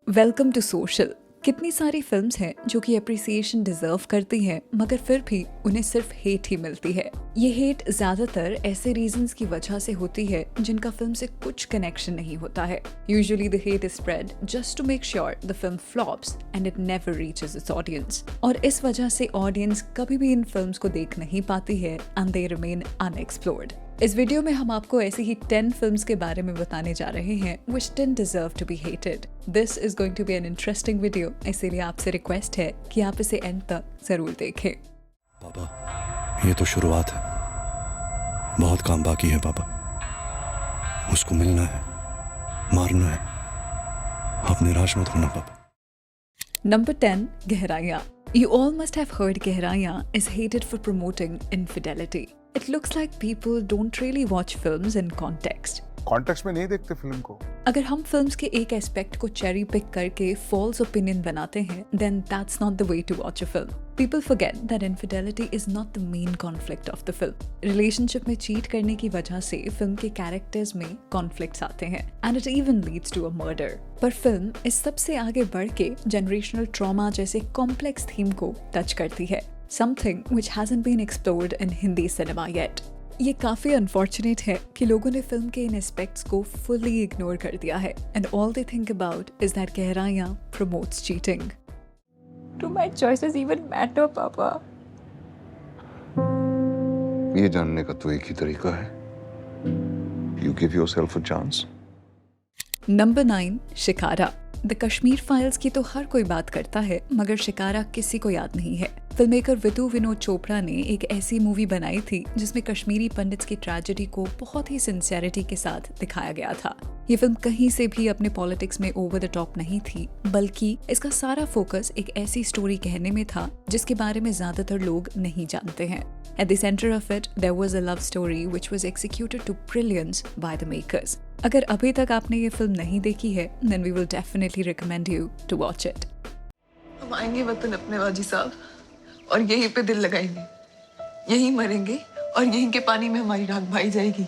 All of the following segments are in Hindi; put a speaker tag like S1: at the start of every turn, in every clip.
S1: Welcome to social. कितनी सारी फिल्म्स हैं जो कि अप्रिसिएशन डिजर्व करती हैं मगर फिर भी उन्हें सिर्फ हेट ही मिलती है। ये हेट ज्यादातर ऐसे रीजंस की वजह से होती है जिनका फिल्म से कुछ कनेक्शन नहीं होता है। Usually the hate is spread just to make sure the film flops and it never reaches its audience, और इस वजह से ऑडियंस कभी भी इन फिल्म्स को देख नहीं पाती है एंड दे रिमेन अनएक्सप्लोर्ड। इस वीडियो में हम आपको ऐसी ही 10 फिल्म्स के बारे में बताने जा रहे हैं which didn't deserve to be hated. This is going to be an interesting video, इसीलिए आपसे रिक्वेस्ट है कि आप इसे एंड तक जरूर देखें।
S2: पापा, ये तो शुरुआत है, बहुत काम बाकी है पापा। उसको मिलना है, मारना है। आप निराश मत होना पापा।
S1: Number 10, गहराइयाँ। You all must have heard गहराइयाँ is hated for promoting infidelity. It looks like people don't really watch films in context.
S3: Context में नहीं देखते फिल्म को।
S1: अगर हम फिल्म्स के एक एस्पेक्ट को चेरी पिक करके फॉल्स ओपिनियन बनाते हैं, then that's not the way to watch a film. People forget that infidelity is not the main conflict of the film. Relationship में चीट करने की वजह से फिल्म के कैरेक्टर्स में कॉन्फ्लिक्ट्स आते हैं and it even leads to a murder. पर फिल्म इस सब से आगे बढ़ के जनरेशनल ट्रॉमा जैसे कॉम्प्लेक्स थीम को टच करती है, something which hasn't been explored in Hindi cinema yet. ये काफी अनफॉर्चुनेट है कि लोगों ने फिल्म के इन एस्पेक्ट्स को फुली इग्नोर कर दिया है and all they think about is that गहराइयाँ promotes cheating.
S4: Do my choices even matter, पापा?
S3: ये जानने का तो एक ही तरीका है, You give yourself a chance.
S1: Number 9, shikara. The Kashmir files की तो हर कोई बात करता है मगर शिकारा किसी को याद नहीं है। फिल्ममेकर विदु विनोद चोपड़ा ने एक ऐसी मूवी बनाई थी जिसमें कश्मीरी पंडित्स की ट्रेजेडी को बहुत ही सिंसियरिटी के साथ दिखाया गया था। ये फिल्म कहीं से भी अपने पॉलिटिक्स में ओवर द टॉप नहीं थी, बल्कि इसका सारा फोकस एक ऐसी स्टोरी कहने में था जिसके बारे में ज्यादातर लोग नहीं जानते हैं। At the center of it, there was a love story which was executed to brilliance by the makers. अगर अभी तक आपने ये फिल्म नहीं देखी है, then we will definitely recommend you to watch it.
S4: हम आएंगे वतन अपने वाजी साहब और यहीं पे दिल लगाएंगे, यहीं मरेंगे और यहीं के पानी में हमारी राख भाई जाएगी।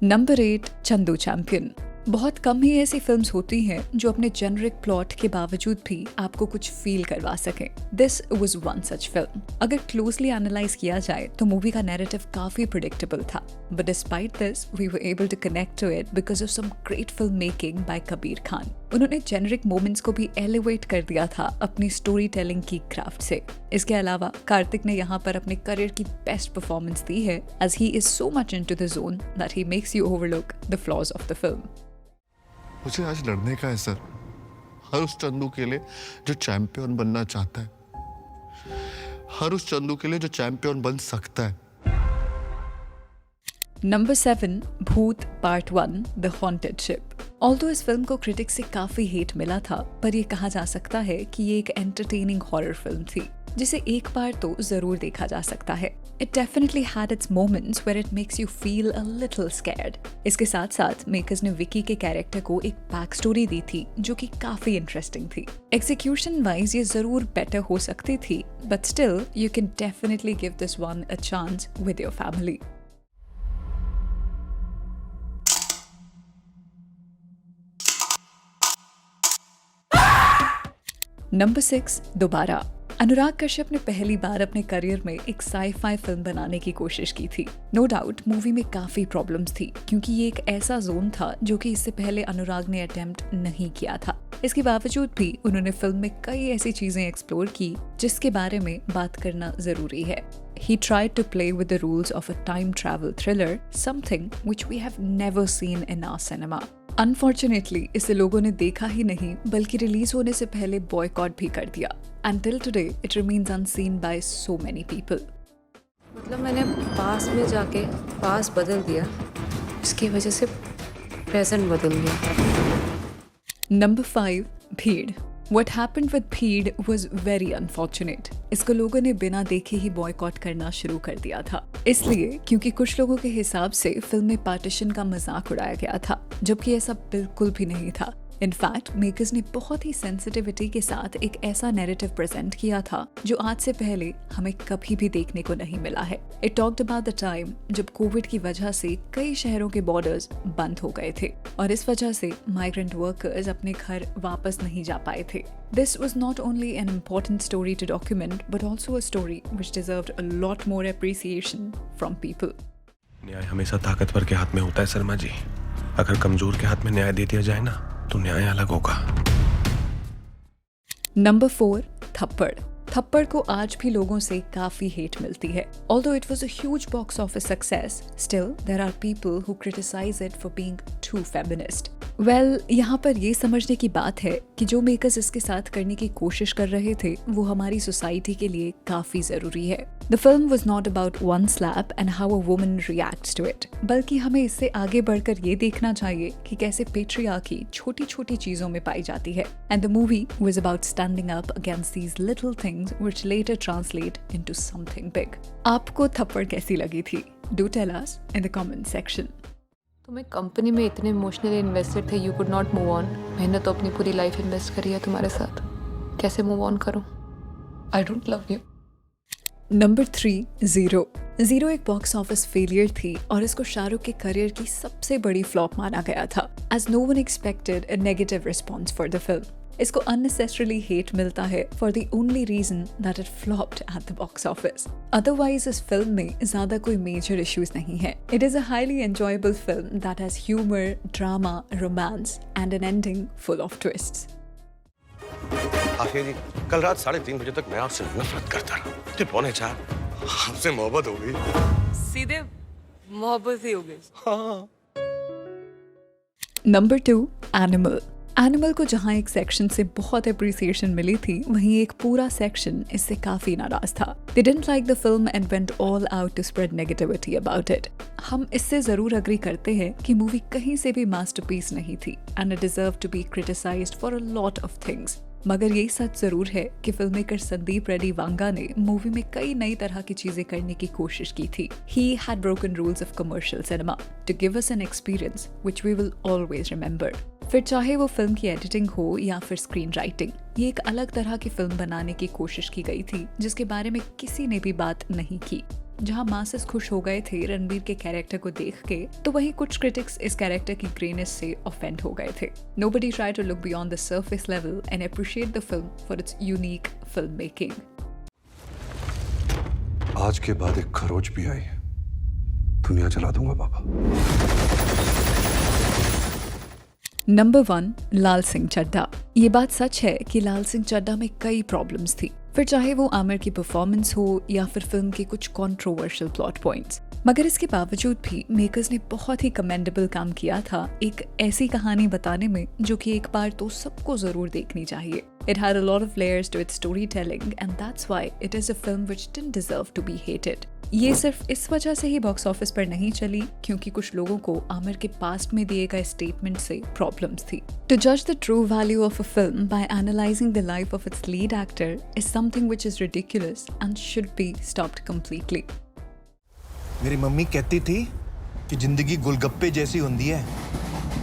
S1: Number 8, Chandu champion. बहुत कम ही ऐसी फिल्म्स होती हैं जो अपने जेनरिक प्लॉट के बावजूद भी आपको कुछ फील करवा सकें। This was one such film. अगर क्लोजली एनालाइज किया जाए तो मूवी का नैरेटिव काफी प्रिडिक्टेबल था, but despite this we were able to connect to it because of some great film making by Kabir Khan. उन्होंने जेनरिक मोमेंट्स को भी एलिवेट कर दिया था अपनी स्टोरी टेलिंग की क्राफ्ट से। इसके अलावा कार्तिक ने यहाँ पर अपने करियर की बेस्ट परफॉर्मेंस दी है, as he is so much into the zone that he makes you overlook the flaws of the film.
S5: मुझे आज लड़ने का है सर, हर उस चंदू के लिए जो चैंपियन बनना चाहता है, हर उस चंदू के लिए जो चैंपियन बन सकता है।
S1: नंबर 7, भूत part 1, the haunted ship. Although इस फिल्म को क्रिटिक्स से काफी हेट मिला था, पर ये कहा जा सकता है कि ये एक एंटरटेनिंग हॉरर फिल्म थी जिसे एक बार तो जरूर देखा जा सकता है। It definitely had its moments where it makes you feel a little scared. इसके साथ साथ मेकर्स ने विकी के कैरेक्टर को एक बैक स्टोरी दी थी जो कि काफी इंटरेस्टिंग थी। एग्जीक्यूशन वाइज ये जरूर बेटर हो सकती थी, but still you can definitely give this one a chance with your family. Number 6, दोबारा। अनुराग कश्यप ने पहली बार अपने करियर में एक साई-फाई फिल्म बनाने की कोशिश की थी। नो डाउट मूवी में काफी प्रॉब्लम्स थी क्योंकि ये एक ऐसा जोन था जो कि इससे पहले अनुराग ने अटेम्प्ट नहीं किया था। इसके बावजूद भी उन्होंने फिल्म में कई ऐसी चीजें एक्सप्लोर की जिसके बारे में बात करना जरूरी है। He tried to play with the rules of a time travel thriller, something which we have never seen in our cinema. Unfortunately इसे लोगों ने देखा ही नहीं बल्कि रिलीज होने से पहले बॉयकॉट भी कर दिया। Until today, it remains unseen by so many people.
S6: मतलब मैंने पास में जाके पास बदल दिया, इसकी वजह से प्रेजेंट बदल गया।
S1: नंबर 5, भीड़। What happened with भीड़ was very unfortunate. इसको लोगों ने बिना देखे ही बॉयकॉट करना शुरू कर दिया था, इसलिए क्योंकि कुछ लोगों के हिसाब से फिल्म में पार्टीशन का मजाक उड़ाया गया था, जबकि ऐसा बिल्कुल भी नहीं था। इनफैक्ट मेकर्स ने बहुत ही सेंसिटिविटी के साथ एक ऐसा नैरेटिव प्रेजेंट किया था जो आज से पहले हमें कभी भी देखने को नहीं मिला है। It talked about the time जब कोविड की वजह से कई शहरों के बॉर्डर्स बंद हो गए थे और इस वजह से माइग्रेंट वर्कर्स अपने घर वापस नहीं जा पाए थे। This was not only an important story to document, but also a story which deserved a lot more appreciation from people.
S7: न्याय हमेशा ताकतवर के हाथ में होता है शर्मा जी। अगर कमजोर के हाथ में न्याय दे दिया जाए ना तो न्याय अलग होगा।
S1: नंबर 4, थप्पड़। थप्पड़ को आज भी लोगों से काफी हेट मिलती है। Although it was a huge box office success, still there are people who criticize it for being too feminist. Well, यहाँ पर ये समझने की बात है कि जो मेकर्स इसके साथ करने की कोशिश कर रहे थे वो हमारी सोसाइटी के लिए काफी जरूरी है। The film was not about one slap and how a woman reacts to it, बल्कि हमें इससे आगे बढ़कर ये देखना चाहिए कि कैसे पेट्रियार्की छोटी छोटी चीजों में पाई जाती है। And the movie was about standing up against these little things which later translate into something big. आपको थप्पड़ कैसी लगी थी? Do tell us in the comment section.
S6: तुम एक कंपनी में इतने इमोशनली इन्वेस्टेड थे, you could not move on. मैंने तो अपनी पूरी लाइफ इन्वेस्ट करी है तुम्हारे साथ, कैसे मूव ऑन करूं? I don't love you.
S1: Number 3, zero. Zero एक बॉक्स ऑफिस फेलियर थी और इसको शाहरुख के करियर की सबसे बड़ी फ्लॉप माना गया था, as no one expected a negative response for the film. इसको unnecessarily hate मिलता है for the only reason that it flopped at the box office. Otherwise इस फिल्म में ज्यादा कोई major issues नहीं है. It is a highly enjoyable film that has humor, drama, romance and an ending full of twists.
S7: आखिर जी, कल रात 3:30 बजे तक मैं आपसे नफरत करता रहा। फिर 3:45 आपसे मोहब्बत हो गई।
S6: सीधे मोहब्बत ही हो गई।
S1: Number 2, animal. एनिमल को जहाँ एक सेक्शन से बहुत अप्रिसिएशन मिली थी, वहीं एक पूरा सेक्शन इससे काफी नाराज था। They didn't like the film and went all out to spread negativity about it. हम इससे जरूर अग्री करते हैं कि मूवी कहीं से भी मास्टरपीस नहीं थी and it deserved to be criticized for a lot of things. मगर यही सच जरूर है कि फिल्म मेकर संदीप रेड्डी वांगा ने मूवी में कई नई तरह की चीजें करने की कोशिश की थी। He had broken rules of commercial cinema to give us an experience which we will always remember. फिर चाहे वो फिल्म की एडिटिंग हो या फिर स्क्रीन राइटिंग, ये एक अलग तरह की फिल्म बनाने की कोशिश की गई थी जिसके बारे में किसी ने भी बात नहीं की। जहां मासेस खुश हो गए थे रणबीर के कैरेक्टर को देख के, तो वहीं कुछ क्रिटिक्स इस कैरेक्टर की ग्रेनेस से ऑफेंड हो गए थे। Nobody tried to look beyond the surface level and appreciate the film for its unique filmmaking.
S2: आज के बाद एक खरोच भी आई, दुनिया जला दूंगा बाबा।
S1: नंबर 1, लाल सिंह चड्ढा। ये बात सच है कि लाल सिंह चड्ढा में कई प्रॉब्लम्स थी, फिर चाहे वो आमिर की परफॉर्मेंस हो या फिर फिल्म के कुछ कंट्रोवर्शियल प्लॉट पॉइंट्स। मगर इसके बावजूद भी मेकर्स ने बहुत ही कमेंडेबल काम किया था एक ऐसी कहानी बताने में जो कि एक बार तो सबको जरूर देखनी चाहिए। It had a lot of layers to its storytelling and that's why it is a film which didn't deserve to be hated. ये सिर्फ इस वजह से ही बॉक्स ऑफिस पर नहीं चली क्योंकि कुछ लोगों को आमिर के पास्ट में दिए गए स्टेटमेंट से प्रॉब्लम्स थी। To judge the true value of a film by analyzing the life of its lead actor is something which is ridiculous and should be stopped completely.
S8: मेरी मम्मी कहती थी कि जिंदगी गोलगप्पे जैसी होती है,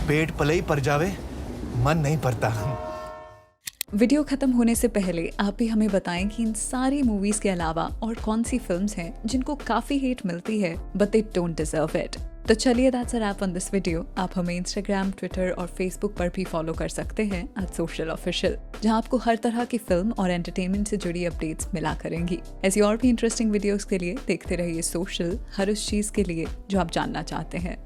S8: पेट पले ही पर जावे, मन नहीं भरता।
S1: वीडियो खत्म होने से पहले आप भी हमें बताएं कि इन सारी मूवीज के अलावा और कौन सी फिल्म्स हैं जिनको काफी हेट मिलती है but they don't deserve it. तो चलिए that's a wrap on this video. आप हमें इंस्टाग्राम, ट्विटर और फेसबुक पर भी फॉलो कर सकते हैं @socialofficial, जहां आपको हर तरह की फिल्म और एंटरटेनमेंट से जुड़ी अपडेट्स मिला करेंगी। ऐसी और भी इंटरेस्टिंग वीडियोस के लिए देखते रहिए सोशल, हर उस चीज के लिए जो आप जानना चाहते हैं।